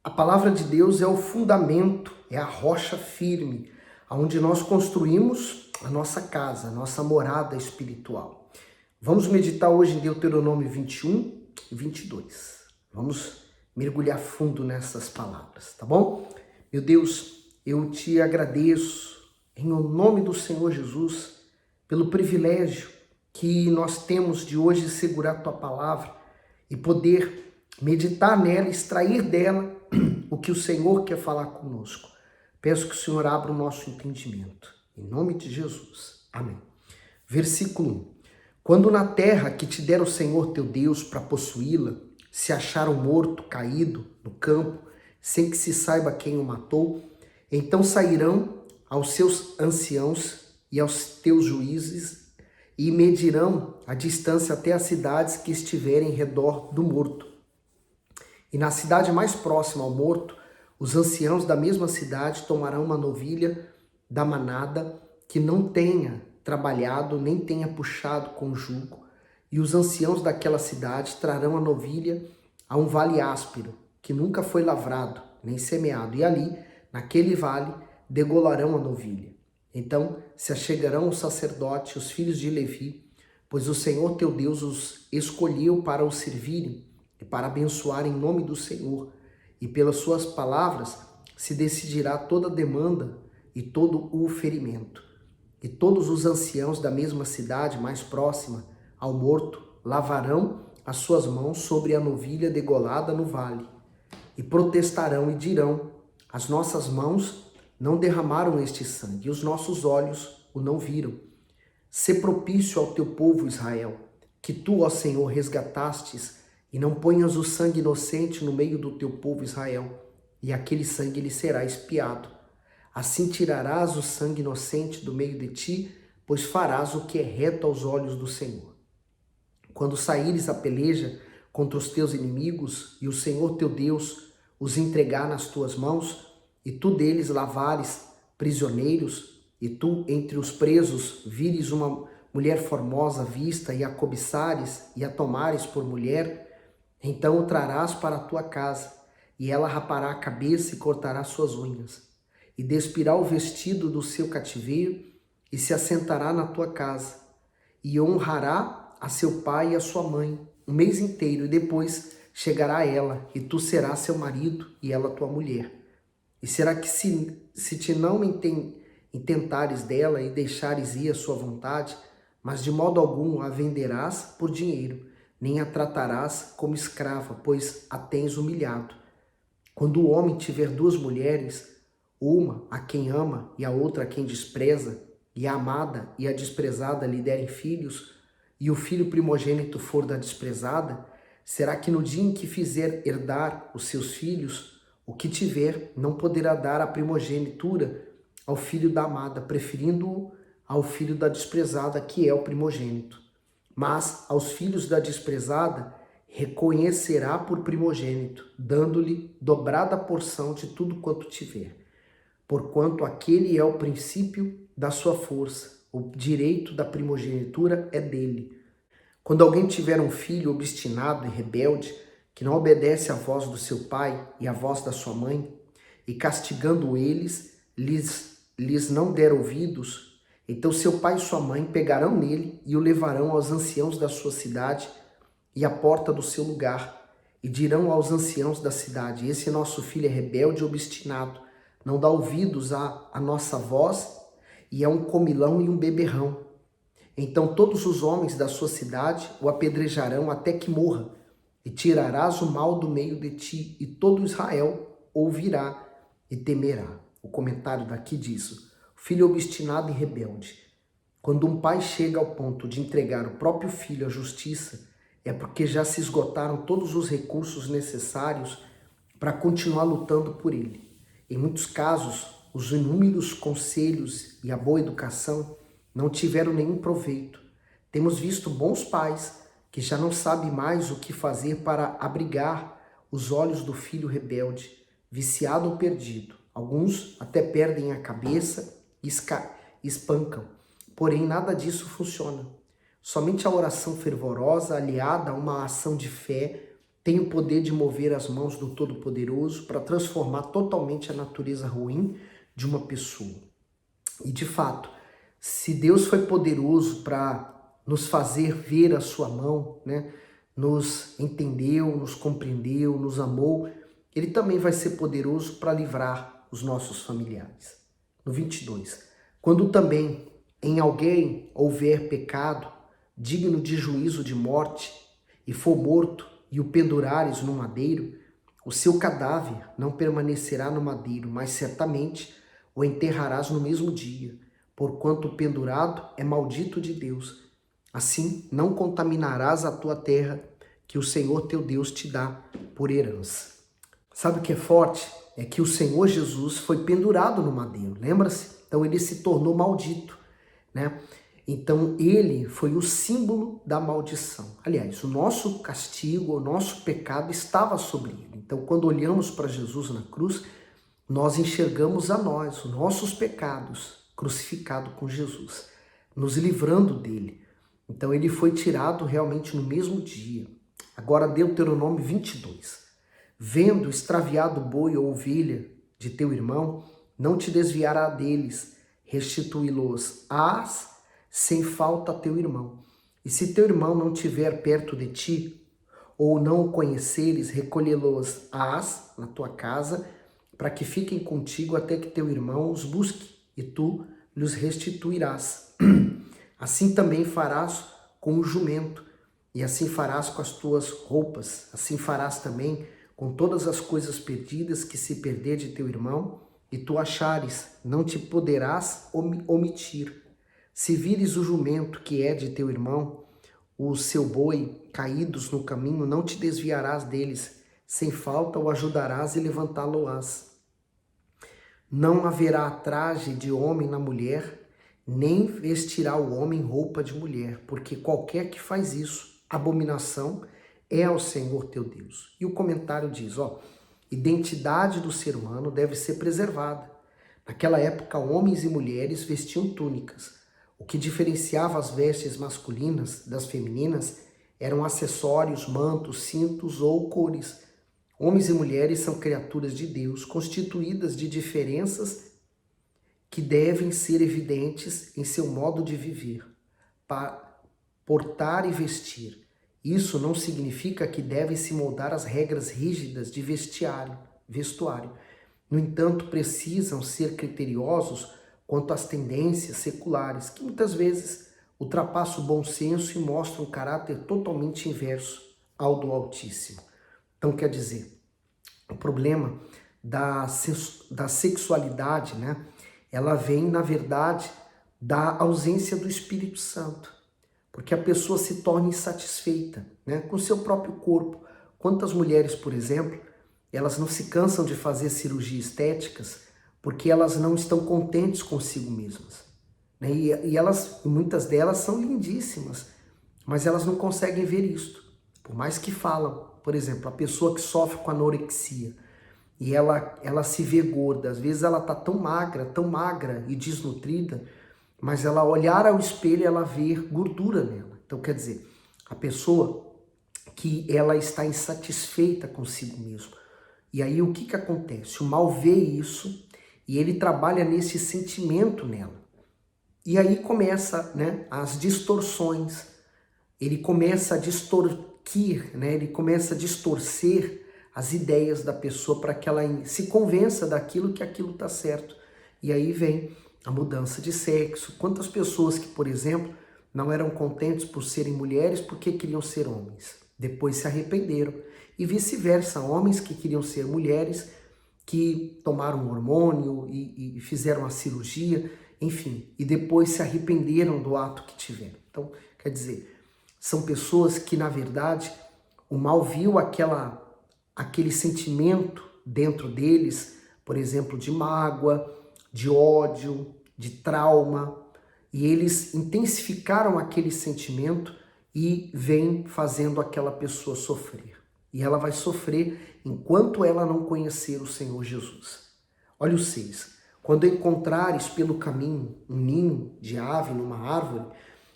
A palavra de Deus é o fundamento, é a rocha firme, onde nós construímos a nossa casa, a nossa morada espiritual. Vamos meditar hoje em Deuteronômio 21 e 22. Vamos mergulhar fundo nessas palavras, tá bom? Meu Deus, eu te agradeço em nome do Senhor Jesus pelo privilégio que nós temos de hoje segurar tua palavra e poder meditar nela, extrair dela o que o Senhor quer falar conosco. Peço que o Senhor abra o nosso entendimento. Em nome de Jesus. Amém. Versículo 1. Quando na terra que te dera o Senhor teu Deus para possuí-la, se achar um morto caído no campo, sem que se saiba quem o matou, então sairão aos seus anciãos e aos teus juízes e medirão a distância até as cidades que estiverem em redor do morto. E na cidade mais próxima ao morto, os anciãos da mesma cidade tomarão uma novilha da manada que não tenha trabalhado nem tenha puxado com jugo, e os anciãos daquela cidade trarão a novilha a um vale áspero, que nunca foi lavrado nem semeado, e ali, naquele vale, degolarão a novilha. Então se achegarão o sacerdote, os filhos de Levi, pois o Senhor teu Deus os escolheu para o servirem, e para abençoar em nome do Senhor, e pelas suas palavras se decidirá toda demanda e todo o ferimento. E todos os anciãos da mesma cidade mais próxima ao morto lavarão as suas mãos sobre a novilha degolada no vale, e protestarão e dirão: as nossas mãos não derramaram este sangue, e os nossos olhos o não viram. Sê propício ao teu povo Israel, que tu, ó Senhor, resgatastes, e não ponhas o sangue inocente no meio do teu povo Israel, e aquele sangue lhe será expiado. Assim tirarás o sangue inocente do meio de ti, pois farás o que é reto aos olhos do Senhor. Quando saíres a peleja contra os teus inimigos, e o Senhor teu Deus os entregar nas tuas mãos, e tu deles lavares prisioneiros, e tu entre os presos vires uma mulher formosa à vista, e a cobiçares, e a tomares por mulher, então o trarás para a tua casa, e ela rapará a cabeça e cortará suas unhas, e despirá o vestido do seu cativeiro, e se assentará na tua casa, e honrará a seu pai e a sua mãe um mês inteiro, e depois chegará ela, e tu serás seu marido, e ela tua mulher. E será que se te não intentares dela e deixares ir à sua vontade, mas de modo algum a venderás por dinheiro, nem a tratarás como escrava, pois a tens humilhado. Quando o homem tiver duas mulheres, uma a quem ama e a outra a quem despreza, e a amada e a desprezada lhe derem filhos, e o filho primogênito for da desprezada, será que no dia em que fizer herdar os seus filhos, o que tiver não poderá dar a primogenitura ao filho da amada, preferindo-o ao filho da desprezada, que é o primogênito? Mas aos filhos da desprezada reconhecerá por primogênito, dando-lhe dobrada porção de tudo quanto tiver. Porquanto aquele é o princípio da sua força, o direito da primogenitura é dele. Quando alguém tiver um filho obstinado e rebelde, que não obedece à voz do seu pai e à voz da sua mãe, e castigando eles, lhes não der ouvidos, então seu pai e sua mãe pegarão nele e o levarão aos anciãos da sua cidade e à porta do seu lugar, e dirão aos anciãos da cidade: esse nosso filho é rebelde e obstinado, não dá ouvidos à nossa voz, e é um comilão e um beberrão. Então todos os homens da sua cidade o apedrejarão até que morra, e tirarás o mal do meio de ti, e todo Israel ouvirá e temerá. O comentário daqui diz: filho obstinado e rebelde. Quando um pai chega ao ponto de entregar o próprio filho à justiça, é porque já se esgotaram todos os recursos necessários para continuar lutando por ele. Em muitos casos, os inúmeros conselhos e a boa educação não tiveram nenhum proveito. Temos visto bons pais que já não sabem mais o que fazer para abrigar os olhos do filho rebelde, viciado ou perdido. Alguns até perdem a cabeça e espancam. Porém, nada disso funciona. Somente a oração fervorosa, aliada a uma ação de fé tem o poder de mover as mãos do Todo-Poderoso para transformar totalmente a natureza ruim de uma pessoa. E de fato, se Deus foi poderoso para nos fazer ver a sua mão, né? Nos entendeu, nos compreendeu, nos amou, Ele também vai ser poderoso para livrar os nossos familiares. No 22, quando também em alguém houver pecado, digno de juízo de morte, e for morto, e o pendurares no madeiro, o seu cadáver não permanecerá no madeiro, mas certamente o enterrarás no mesmo dia, porquanto o pendurado é maldito de Deus. Assim não contaminarás a tua terra, que o Senhor teu Deus te dá por herança. Sabe o que é forte? É que o Senhor Jesus foi pendurado no madeiro, lembra-se? Então ele se tornou maldito, né? Então ele foi o símbolo da maldição. Aliás, o nosso castigo, o nosso pecado estava sobre ele. Então quando olhamos para Jesus na cruz, nós enxergamos a nós, os nossos pecados, crucificado com Jesus, nos livrando dele. Então ele foi tirado realmente no mesmo dia. Agora Deuteronômio 22. Vendo extraviado boi ou ovelha de teu irmão, não te desviará deles, restituí-los-ás sem falta a teu irmão. E se teu irmão não estiver perto de ti, ou não o conheceres, recolhê-los-ás na tua casa, para que fiquem contigo até que teu irmão os busque, e tu lhes restituirás. Assim também farás com o jumento, e assim farás com as tuas roupas, assim farás também com todas as coisas perdidas que se perder de teu irmão, e tu achares, não te poderás omitir. Se vires o jumento que é de teu irmão, o seu boi, caídos no caminho, não te desviarás deles, sem falta o ajudarás e levantá-lo-ás. Não haverá traje de homem na mulher, nem vestirá o homem roupa de mulher, porque qualquer que faz isso, abominação é ao Senhor teu Deus. E o comentário diz, identidade do ser humano deve ser preservada. Naquela época, homens e mulheres vestiam túnicas. O que diferenciava as vestes masculinas das femininas eram acessórios, mantos, cintos ou cores. Homens e mulheres são criaturas de Deus, constituídas de diferenças que devem ser evidentes em seu modo de viver, para portar e vestir. Isso não significa que devem se moldar as regras rígidas de vestuário. No entanto, precisam ser criteriosos quanto às tendências seculares, que muitas vezes ultrapassam o bom senso e mostram um caráter totalmente inverso ao do Altíssimo. Então, quer dizer, o problema da sexualidade, né? Ela vem, na verdade, da ausência do Espírito Santo. Porque a pessoa se torna insatisfeita, né, com o seu próprio corpo. Quantas mulheres, por exemplo, elas não se cansam de fazer cirurgias estéticas porque elas não estão contentes consigo mesmas, né? E muitas delas são lindíssimas, mas elas não conseguem ver isto. Por mais que falam, por exemplo, a pessoa que sofre com anorexia e ela se vê gorda, às vezes ela está tão magra e desnutrida, mas ela olhar ao espelho e ela vê gordura nela. Então, quer dizer, a pessoa que ela está insatisfeita consigo mesmo. E aí o que acontece? O mal vê isso e ele trabalha nesse sentimento nela. E aí começa, né, as distorções. Ele começa a distorquir, né? Ele começa a distorcer as ideias da pessoa para que ela se convença daquilo que aquilo está certo. E aí vem a mudança de sexo. Quantas pessoas que, por exemplo, não eram contentes por serem mulheres porque queriam ser homens, depois se arrependeram. E vice-versa, homens que queriam ser mulheres, que tomaram hormônio e fizeram a cirurgia, enfim, e depois se arrependeram do ato que tiveram. Então, quer dizer, são pessoas que, na verdade, o mal viu aquele sentimento dentro deles, por exemplo, de mágoa, de ódio, de trauma, e eles intensificaram aquele sentimento e vem fazendo aquela pessoa sofrer. E ela vai sofrer enquanto ela não conhecer o Senhor Jesus. Olha o 6. Quando encontrares pelo caminho um ninho de ave numa árvore,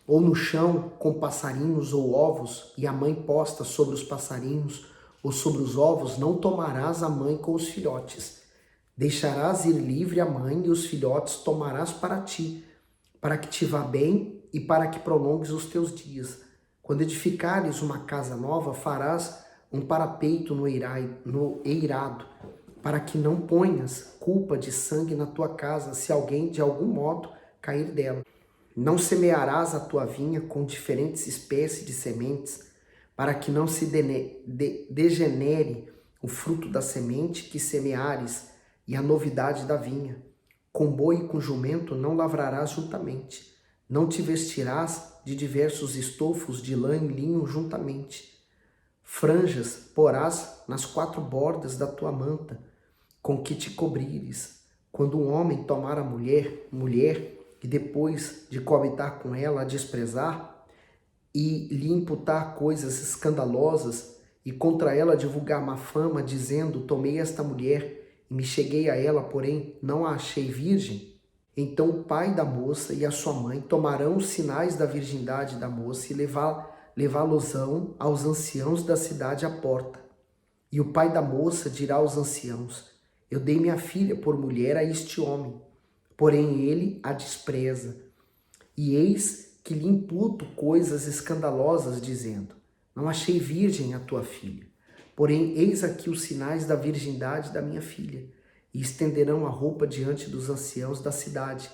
ou no chão com passarinhos ou ovos, e a mãe posta sobre os passarinhos, ou sobre os ovos não tomarás a mãe com os filhotes. Deixarás ir livre a mãe e os filhotes tomarás para ti, para que te vá bem e para que prolongues os teus dias. Quando edificares uma casa nova, farás um parapeito no eirado, para que não ponhas culpa de sangue na tua casa, se alguém de algum modo cair dela. Não semearás a tua vinha com diferentes espécies de sementes, para que não se degenere o fruto da semente que semeares e a novidade da vinha. Com boi e com jumento não lavrarás juntamente. Não te vestirás de diversos estofos de lã e linho juntamente. Franjas porás nas 4 bordas da tua manta, com que te cobrires. Quando um homem tomar a mulher, e depois de coabitar com ela, a desprezar, e lhe imputar coisas escandalosas, e contra ela divulgar má fama, dizendo, tomei esta mulher, e me cheguei a ela, porém não a achei virgem, então o pai da moça e a sua mãe tomarão os sinais da virgindade da moça e levá-los-ão aos anciãos da cidade à porta. E o pai da moça dirá aos anciãos, eu dei minha filha por mulher a este homem, porém ele a despreza. E eis que lhe imputo coisas escandalosas, dizendo, não achei virgem a tua filha, porém eis aqui os sinais da virgindade da minha filha, e estenderão a roupa diante dos anciãos da cidade.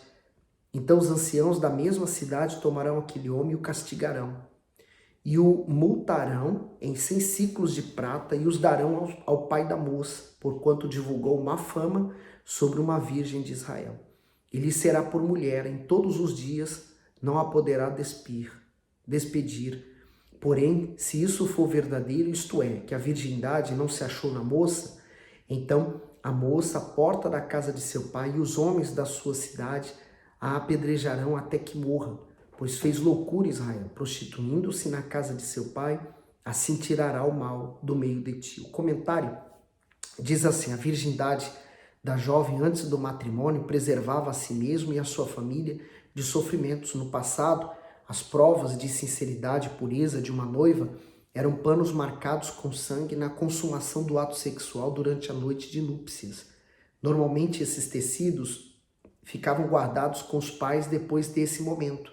Então os anciãos da mesma cidade tomarão aquele homem e o castigarão, e o multarão em 100 siclos de prata e os darão ao pai da moça, porquanto divulgou má fama sobre uma virgem de Israel. E lhe será por mulher, em todos os dias não a poderá despedir. Porém, se isso for verdadeiro, isto é, que a virgindade não se achou na moça, então a moça, à porta da casa de seu pai, e os homens da sua cidade a apedrejarão até que morra, pois fez loucura Israel, prostituindo-se na casa de seu pai, assim tirará o mal do meio de ti. O comentário diz assim, a virgindade da jovem antes do matrimônio preservava a si mesmo e a sua família de sofrimentos. No passado, as provas de sinceridade e pureza de uma noiva eram panos marcados com sangue na consumação do ato sexual durante a noite de núpcias. Normalmente esses tecidos ficavam guardados com os pais depois desse momento.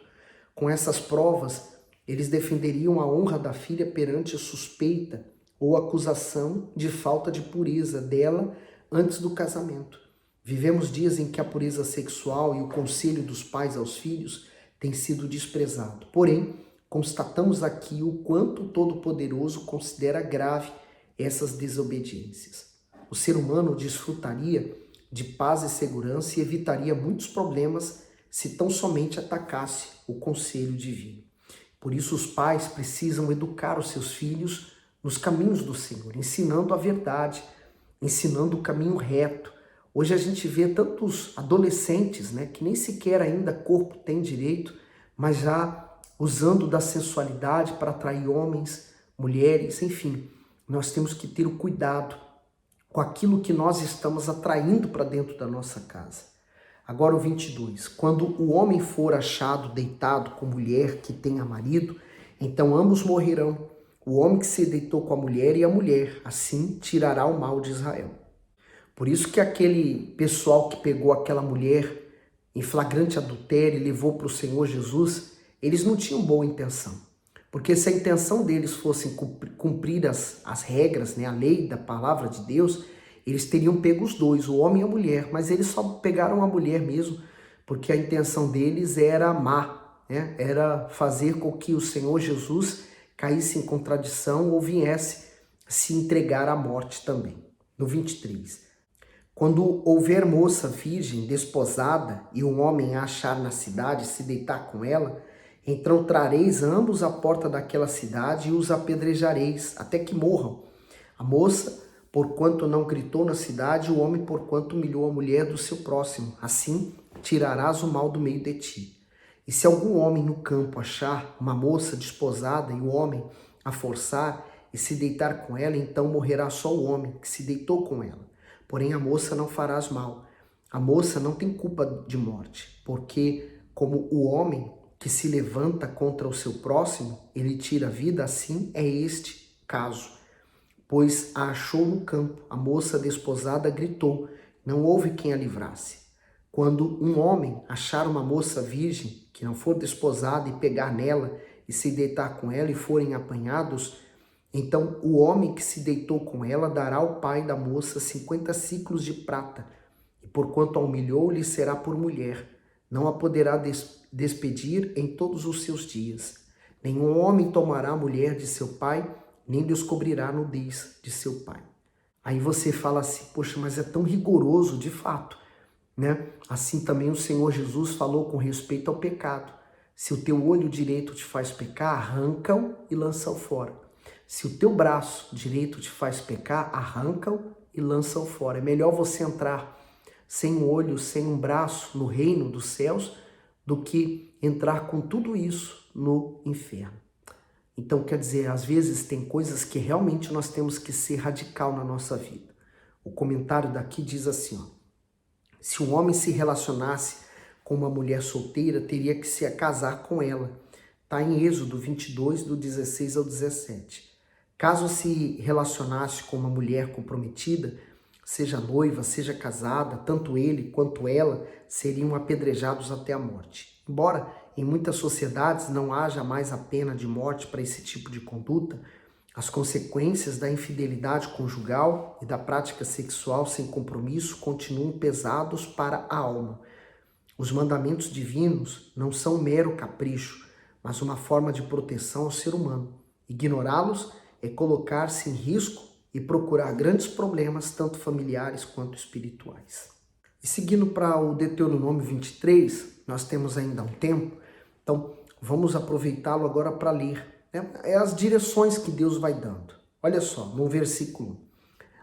Com essas provas, eles defenderiam a honra da filha perante a suspeita ou acusação de falta de pureza dela antes do casamento. Vivemos dias em que a pureza sexual e o conselho dos pais aos filhos tem sido desprezado. Porém, constatamos aqui o quanto o Todo-Poderoso considera grave essas desobediências. O ser humano desfrutaria de paz e segurança e evitaria muitos problemas se tão somente atacasse o conselho divino. Por isso, os pais precisam educar os seus filhos nos caminhos do Senhor, ensinando a verdade, ensinando o caminho reto. Hoje a gente vê tantos adolescentes, que nem sequer ainda corpo tem direito, mas já usando da sensualidade para atrair homens, mulheres, enfim. Nós temos que ter o cuidado com aquilo que nós estamos atraindo para dentro da nossa casa. Agora o 22. Quando o homem for achado deitado com mulher que tenha marido, então ambos morrerão. O homem que se deitou com a mulher e a mulher, assim tirará o mal de Israel. Por isso que aquele pessoal que pegou aquela mulher em flagrante adultério e levou para o Senhor Jesus, eles não tinham boa intenção. Porque se a intenção deles fosse cumprir as regras, a lei da palavra de Deus, eles teriam pego os dois, o homem e a mulher, mas eles só pegaram a mulher mesmo, porque a intenção deles era má, era fazer com que o Senhor Jesus caísse em contradição ou viesse se entregar à morte também. No 23. Quando houver moça virgem desposada e um homem a achar na cidade se deitar com ela, então trareis ambos à porta daquela cidade e os apedrejareis até que morram. A moça, porquanto não gritou na cidade, o homem, porquanto humilhou a mulher do seu próximo. Assim tirarás o mal do meio de ti. E se algum homem no campo achar uma moça desposada e o homem a forçar e se deitar com ela, então morrerá só o homem que se deitou com ela. Porém a moça não farás mal. A moça não tem culpa de morte, porque como o homem que se levanta contra o seu próximo, ele tira a vida, assim é este caso. pois a achou no campo. A moça desposada gritou, não houve quem a livrasse. Quando um homem achar uma moça virgem, que não for desposada, e pegar nela, e se deitar com ela, e forem apanhados, então o homem que se deitou com ela dará ao pai da moça 50 siclos de prata, e porquanto a humilhou, lhe será por mulher. Não a poderá despedir em todos os seus dias. Nenhum homem tomará a mulher de seu pai, nem descobrirá a nudez de seu pai. Aí você fala assim, poxa, mas é tão rigoroso de fato, né? Assim também o Senhor Jesus falou com respeito ao pecado. Se o teu olho direito te faz pecar, arranca-o e lança-o fora. Se o teu braço direito te faz pecar, arranca-o e lança-o fora. É melhor você entrar sem um olho, sem um braço no reino dos céus, do que entrar com tudo isso no inferno. Então, quer dizer, às vezes tem coisas que realmente nós temos que ser radical na nossa vida. O comentário daqui diz assim, ó, se um homem se relacionasse com uma mulher solteira, teria que se casar com ela. Está em Êxodo 22, do 16 ao 17. Caso se relacionasse com uma mulher comprometida, seja noiva, seja casada, tanto ele quanto ela seriam apedrejados até a morte. Embora em muitas sociedades não haja mais a pena de morte para esse tipo de conduta, as consequências da infidelidade conjugal e da prática sexual sem compromisso continuam pesados para a alma. Os mandamentos divinos não são um mero capricho, mas uma forma de proteção ao ser humano. Ignorá-los é colocar-se em risco e procurar grandes problemas, tanto familiares quanto espirituais. E seguindo para o Deuteronômio 23, nós temos ainda um tempo, então vamos aproveitá-lo agora para ler. É as direções que Deus vai dando. Olha só, no versículo 1.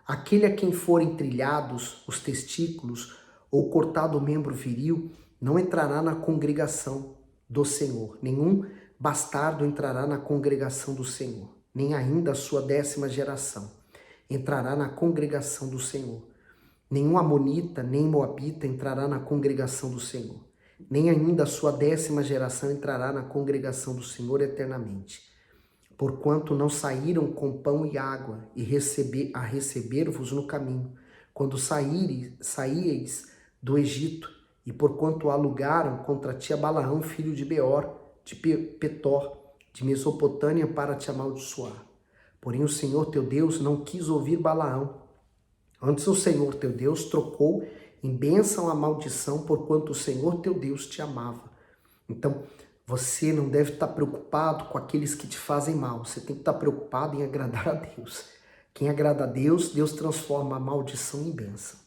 Aquele a quem forem trilhados os testículos ou cortado o membro viril, não entrará na congregação do Senhor. Nenhum bastardo entrará na congregação do Senhor, nem ainda a sua 10ª geração entrará na congregação do Senhor. Nenhum amonita, nem moabita entrará na congregação do Senhor. Nem ainda a sua 10ª geração entrará na congregação do Senhor eternamente. Porquanto não saíram com pão e água e receber-vos no caminho, quando saíeis do Egito, e porquanto alugaram contra ti a Balaão, filho de Beor, de Petor, de Mesopotâmia, para te amaldiçoar. Porém o Senhor teu Deus não quis ouvir Balaão. Antes o Senhor teu Deus trocou em bênção a maldição, porquanto o Senhor teu Deus te amava. Então, você não deve estar preocupado com aqueles que te fazem mal. Você tem que estar preocupado em agradar a Deus. Quem agrada a Deus, Deus transforma a maldição em bênção.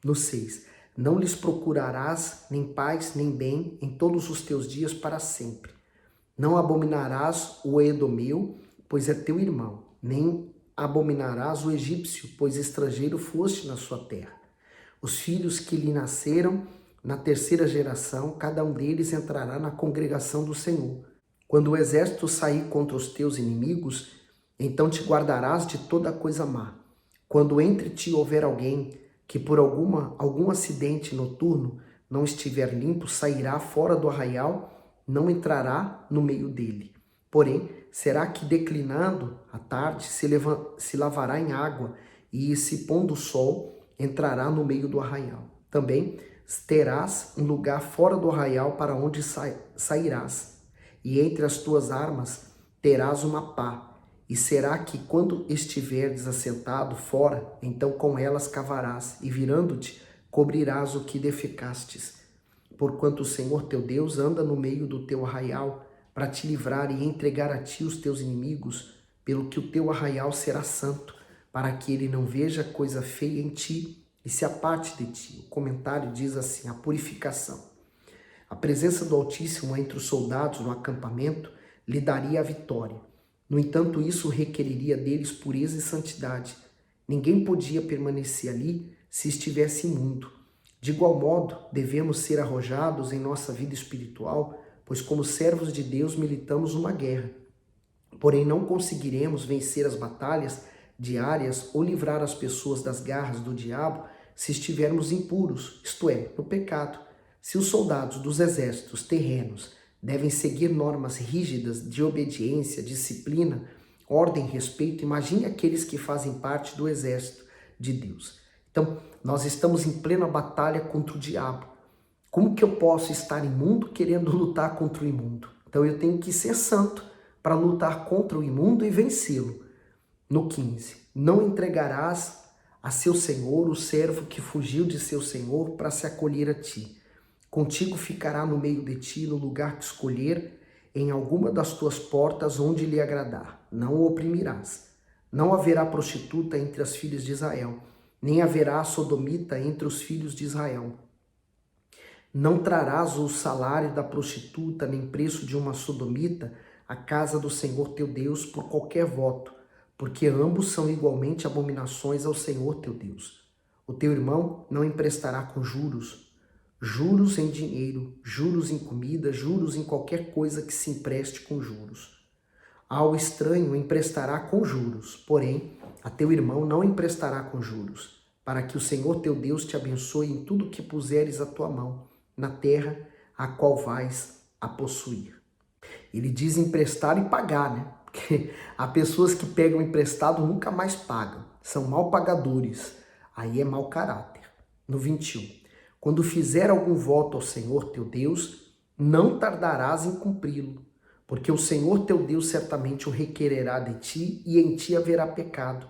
No 6. Não lhes procurarás nem paz nem bem em todos os teus dias para sempre. Não abominarás o edomeu, pois é teu irmão, nem abominarás o egípcio, pois estrangeiro foste na sua terra. Os filhos que lhe nasceram na 3ª geração, cada um deles entrará na congregação do Senhor. Quando o exército sair contra os teus inimigos, então te guardarás de toda coisa má. Quando entre ti houver alguém que por algum acidente noturno não estiver limpo, sairá fora do arraial, não entrará no meio dele. Porém, será que declinando à tarde se lavará em água e se pondo o sol entrará no meio do arraial. Também terás um lugar fora do arraial para onde sairás, e entre as tuas armas terás uma pá. E será que quando estiveres assentado fora, então com elas cavarás, e virando-te cobrirás o que defecastes. Porquanto o Senhor teu Deus anda no meio do teu arraial, para te livrar e entregar a ti os teus inimigos, pelo que o teu arraial será santo, para que ele não veja coisa feia em ti e se aparte de ti. O comentário diz assim, a purificação. A presença do Altíssimo entre os soldados no acampamento lhe daria a vitória. No entanto, isso requeriria deles pureza e santidade. Ninguém podia permanecer ali se estivesse imundo. De igual modo, devemos ser arrojados em nossa vida espiritual, pois como servos de Deus militamos uma guerra. Porém, não conseguiremos vencer as batalhas diárias ou livrar as pessoas das garras do diabo se estivermos impuros, isto é, no pecado. Se os soldados dos exércitos terrenos devem seguir normas rígidas de obediência, disciplina, ordem, respeito. Imagine aqueles que fazem parte do exército de Deus. Então, nós estamos em plena batalha contra o diabo. Como que eu posso estar imundo querendo lutar contra o imundo? Então, eu tenho que ser santo para lutar contra o imundo e vencê-lo. No 15, não entregarás a seu senhor o servo que fugiu de seu senhor para se acolher a ti. Contigo ficará no meio de ti, no lugar que escolher, em alguma das tuas portas onde lhe agradar. Não o oprimirás. Não haverá prostituta entre as filhas de Israel, nem haverá sodomita entre os filhos de Israel. Não trarás o salário da prostituta, nem preço de uma sodomita, à casa do Senhor teu Deus por qualquer voto, porque ambos são igualmente abominações ao Senhor teu Deus. O teu irmão não emprestará com juros, juros em dinheiro, juros em comida, juros em qualquer coisa que se empreste com juros. Ao estranho emprestará com juros, porém a teu irmão não emprestará com juros, para que o Senhor teu Deus te abençoe em tudo que puseres a tua mão, na terra a qual vais a possuir. Ele diz emprestar e pagar, né? Porque há pessoas que pegam emprestado nunca mais pagam, são mal pagadores, aí é mau caráter. No 21, quando fizer algum voto ao Senhor teu Deus, não tardarás em cumpri-lo, porque o Senhor teu Deus certamente o requererá de ti e em ti haverá pecado.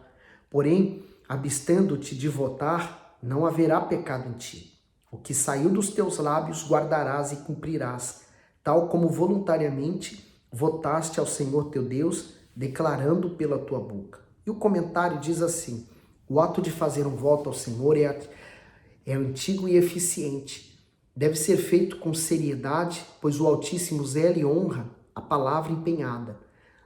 Porém, abstendo-te de votar, não haverá pecado em ti. O que saiu dos teus lábios guardarás e cumprirás, tal como voluntariamente votaste ao Senhor teu Deus, declarando pela tua boca. E o comentário diz assim: o ato de fazer um voto ao Senhor é antigo e eficiente. Deve ser feito com seriedade, pois o Altíssimo zela e honra a palavra empenhada.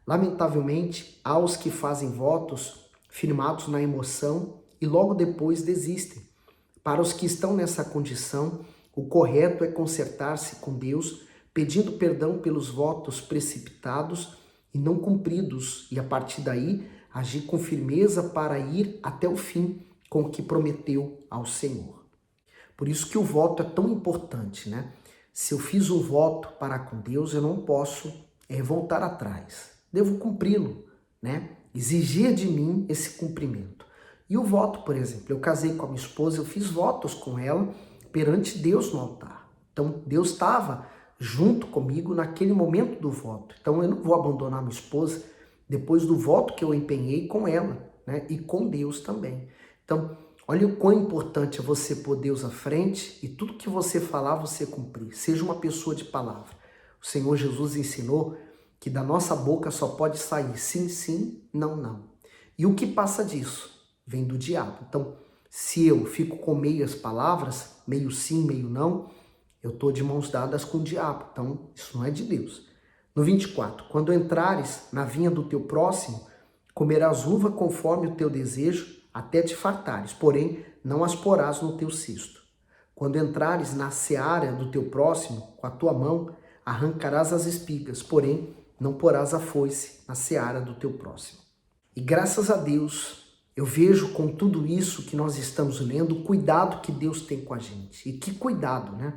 Lamentavelmente, há os que fazem votos firmados na emoção e logo depois desistem. Para os que estão nessa condição, o correto é consertar-se com Deus, pedindo perdão pelos votos precipitados e não cumpridos, e a partir daí agir com firmeza para ir até o fim com o que prometeu ao Senhor. Por isso que o voto é tão importante, né? Se eu fiz um voto para com Deus, eu não posso voltar atrás. Devo cumpri-lo, né? Exigir de mim esse cumprimento. E o voto, por exemplo, eu casei com a minha esposa, eu fiz votos com ela perante Deus no altar. Então, Deus estava junto comigo naquele momento do voto. Então, eu não vou abandonar minha esposa depois do voto que eu empenhei com ela, né? E com Deus também. Então, olha o quão importante é você pôr Deus à frente e tudo que você falar, você cumprir. Seja uma pessoa de palavra. O Senhor Jesus ensinou que da nossa boca só pode sair sim, sim, não, não. E o que passa disso? Vem do diabo. Então, se eu fico com meias palavras, meio sim, meio não, eu estou de mãos dadas com o diabo. Então, isso não é de Deus. No 24, quando entrares na vinha do teu próximo, comerás uva conforme o teu desejo, até te fartares, porém não as porás no teu cesto. Quando entrares na seara do teu próximo, com a tua mão, arrancarás as espigas, porém não porás a foice na seara do teu próximo. E graças a Deus, eu vejo com tudo isso que nós estamos lendo, o cuidado que Deus tem com a gente. E que cuidado, né?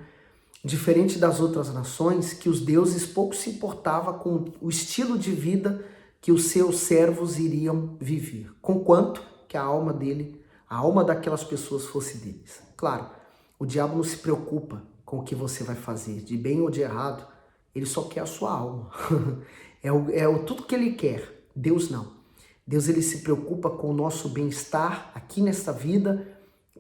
Diferente das outras nações, que os deuses pouco se importavam com o estilo de vida que os seus servos iriam viver, conquanto que a alma dele, a alma daquelas pessoas fosse deles. Claro, o diabo não se preocupa com o que você vai fazer, de bem ou de errado, ele só quer a sua alma. Tudo que ele quer. Deus não. Deus ele se preocupa com o nosso bem-estar aqui nesta vida,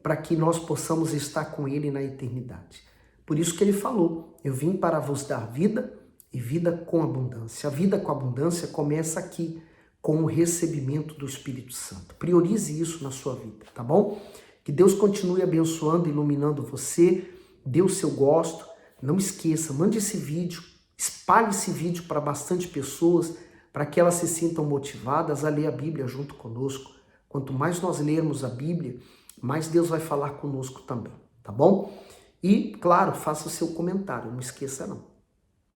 para que nós possamos estar com ele na eternidade. Por isso que ele falou, eu vim para vos dar vida e vida com abundância. A vida com abundância começa aqui, com o recebimento do Espírito Santo. Priorize isso na sua vida, tá bom? Que Deus continue abençoando, iluminando você, dê o seu gosto. Não esqueça, mande esse vídeo, espalhe esse vídeo para bastante pessoas, para que elas se sintam motivadas a ler a Bíblia junto conosco. Quanto mais nós lermos a Bíblia, mais Deus vai falar conosco também, tá bom? E, claro, faça o seu comentário, não esqueça não.